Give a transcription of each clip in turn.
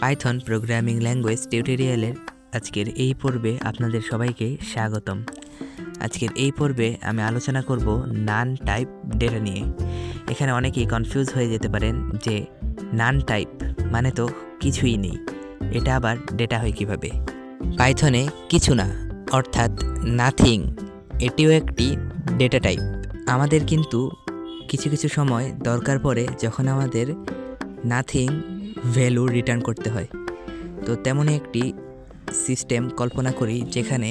Python programming language টিউটোরিয়ালের আজকের এই পর্বে আপনাদের সবাইকে স্বাগতম। আজকের এই পর্বে আমি আলোচনা করব নান টাইপ ডেটা নিয়ে। এখানে অনেকেই কনফিউজ হয়ে যেতে পারেন যে নান টাইপ মানে তো কিছুই নেই, এটা আবার ডেটা হয় কিভাবে? পাইথনে কিছু না অর্থাৎ নাথিং, এটিও একটি ডেটা টাইপ। আমাদের কিন্তু কিছু কিছু সময় দরকার পড়ে যখন আমাদের নাথিং ভ্যালু রিটার্ন করতে হয়। তো তেমনই একটি সিস্টেম কল্পনা করি যেখানে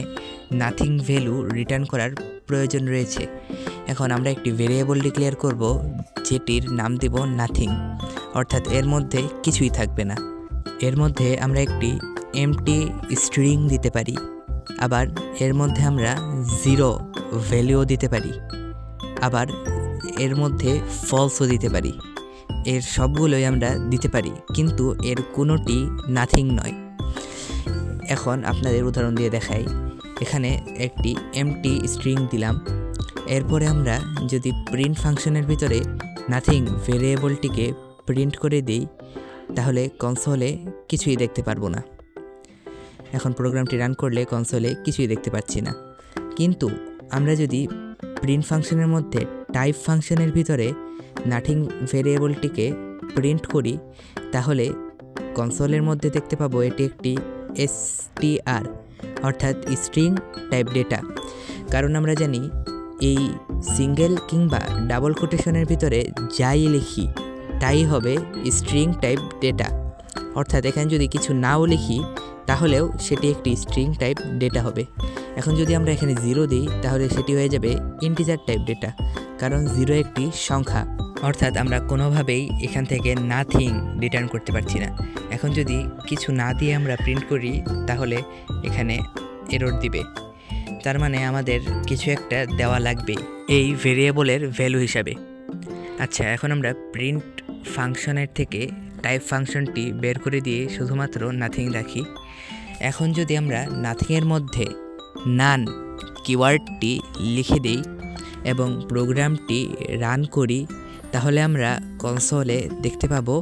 নাথিং ভ্যালু রিটার্ন করার প্রয়োজন রয়েছে। এখন আমরা একটি ভেরিয়েবল ডিক্লেয়ার করব যেটির নাম দেব নাথিং, অর্থাৎ এর মধ্যে কিছুই থাকবে না। এর মধ্যে আমরা একটি এমটি স্ট্রিং দিতে পারি, আবার এর মধ্যে আমরা জিরো ভ্যালুও দিতে পারি, আবার এর মধ্যে ফলসও দিতে পারি। এর সবগুলোই আমরা দিতে পারি, কিন্তু এর কোনোটি নাথিং নয়। এখন আপনাদের উদাহরণ দিয়ে দেখাই। এখানে একটি এমটি স্ট্রিং দিলাম, এরপরে আমরা যদি প্রিন্ট ফাংশনের ভিতরে নাথিং ভেরিয়েবলটিকে প্রিন্ট করে দিই তাহলে কনসোলে কিছুই দেখতে পারবো না। এখন প্রোগ্রামটি রান করলে কনসোলে কিছুই দেখতে পাচ্ছি না। কিন্তু আমরা যদি প্রিন্ট ফাংশনের মধ্যে টাইপ ফাংশনের ভিতরে নাথিং ভেরিয়েবলটিকে প্রিন্ট করি তাহলে কনসোলের মধ্যে দেখতে পাবো এটি একটি str অর্থাৎ স্ট্রিং টাইপ ডেটা। কারণ আমরা জানি এই সিঙ্গেল কিংবা ডাবল কোটেশনের ভিতরে যাই লিখি তাই হবে স্ট্রিং টাইপ ডেটা, অর্থাৎ এখানে যদি কিছু নাও লিখি তাহলেও সেটি একটি স্ট্রিং টাইপ ডেটা হবে। এখন যদি আমরা এখানে জিরো দিই তাহলে সেটি হয়ে যাবে ইন্টিজার টাইপ ডেটা, কারণ জিরো একটি সংখ্যা, অর্থাৎ আমরা কোনোভাবেই এখান থেকে নাথিং রিটার্ন করতে পারছি না। এখন যদি কিছু না দিয়ে আমরা প্রিন্ট করি তাহলে এখানে এরর দিবে, তার মানে আমাদের কিছু একটা দেওয়া লাগবে এই ভেরিয়েবলের ভ্যালু হিসাবে। আচ্ছা, এখন আমরা প্রিন্ট ফাংশনের থেকে টাইপ ফাংশনটি বের করে দিয়ে শুধুমাত্র নাথিং রাখি। এখন যদি আমরা নাথিংয়ের মধ্যে নান কিওয়ার্ডটি লিখে দিই এবং প্রোগ্রামটি রান করি তাহলে আমরা কনসোলে দেখতে পাবো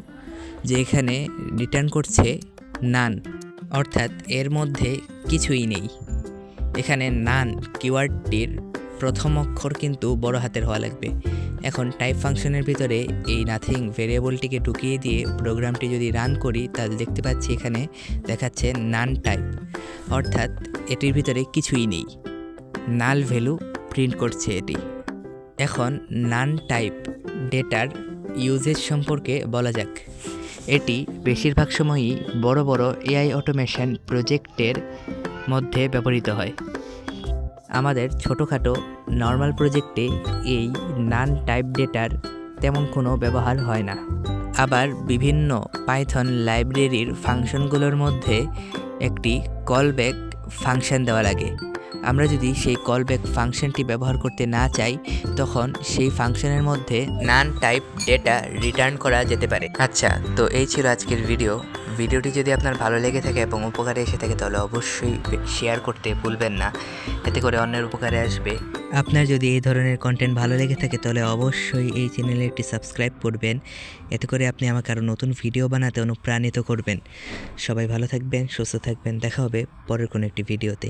যে এখানে রিটার্ন করছে নান, অর্থাৎ এর মধ্যে কিছুই নেই। এখানে নান কিওয়ার্ডটির প্রথম অক্ষর কিন্তু বড় হাতের হওয়া লাগবে। এখন টাইপ ফাংশনের ভিতরে এই নাথিং ভেরিয়েবলটিকে ঢুকিয়ে দিয়ে প্রোগ্রামটি যদি রান করি তাহলে দেখতে পাচ্ছি এখানে দেখাচ্ছে নান টাইপ, অর্থাৎ এটির ভিতরে কিছুই নেই, নাল ভ্যালু প্রিন্ট করছে এটি। এখন নান টাইপ ডেটার ইউজেজ সম্পর্কে বলা যাক। এটি বেশিরভাগ সময়ই বড় বড় এআই অটোমেশন প্রজেক্টের মধ্যে ব্যবহৃত হয়। আমাদের ছোটোখাটো নর্মাল প্রজেক্টে এই নান টাইপ ডেটার তেমন কোনো ব্যবহার হয় না। আবার বিভিন্ন পাইথন লাইব্রেরির ফাংশনগুলোর মধ্যে একটি কলব্যাক ফাংশন দেওয়া লাগে। আমরা যদি সেই কলব্যাক ফাংশনটি ব্যবহার করতে না চাই তখন সেই ফাংশনের মধ্যে নান টাইপ ডেটা রিটার্ন করা যেতে পারে। আচ্ছা, তো এই ছিল আজকের ভিডিওটি যদি আপনার ভালো লেগে থাকে এবং উপকারে এসে থাকে তাহলে অবশ্যই শেয়ার করতে ভুলবেন না, এতে করে অন্যের উপকারে আসবে। আপনার যদি এই ধরনের কন্টেন্ট ভালো লেগে থাকে তাহলে অবশ্যই এই চ্যানেলে একটি সাবস্ক্রাইব করবেন, এতে করে আপনি আমাকে আরও নতুন ভিডিও বানাতে অনুপ্রাণিত করবেন। সবাই ভালো থাকবেন, সুস্থ থাকবেন, দেখা হবে পরের কোনো একটি ভিডিওতে।